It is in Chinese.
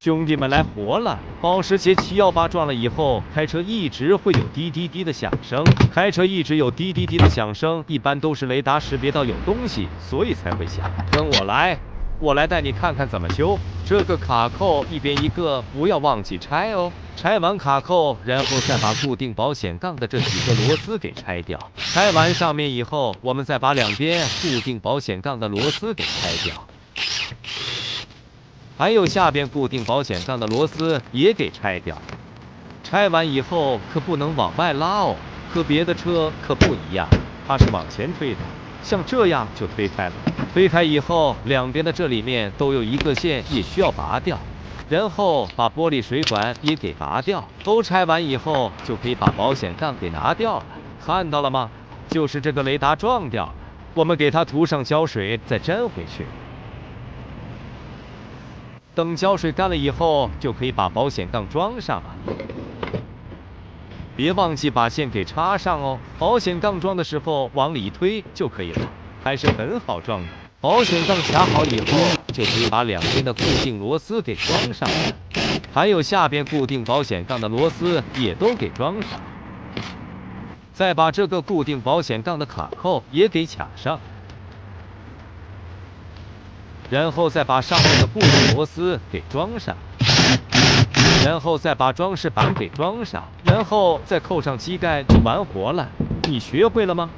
兄弟们来活了！保时捷718撞了以后，开车一直会有滴滴滴的响声。开车一直有滴滴滴的响声，一般都是雷达识别到有东西，所以才会响。跟我来，我来带你看看怎么修。这个卡扣一边一个，不要忘记拆哦。拆完卡扣，然后再把固定保险杠的这几个螺丝给拆掉。拆完上面以后，我们再把两边固定保险杠的螺丝给拆掉。还有下边固定保险杠的螺丝也给拆掉。拆完以后可不能往外拉哦，和别的车可不一样，它是往前推的，像这样就推开了。推开以后，两边的这里面都有一个线，也需要拔掉。然后把玻璃水管也给拔掉。都拆完以后，就可以把保险杠给拿掉了。看到了吗？就是这个雷达撞掉了，我们给它涂上胶水，再粘回去。等胶水干了以后，就可以把保险杠装上了。别忘记把线给插上哦。保险杠装的时候往里推就可以了，还是很好装的。保险杠卡好以后，就可以把两边的固定螺丝给装上了，还有下边固定保险杠的螺丝也都给装上。再把这个固定保险杠的卡扣也给卡上。然后再把上面的固定螺丝给装上，然后再把装饰板给装上，然后再扣上机盖就完活了。你学会了吗？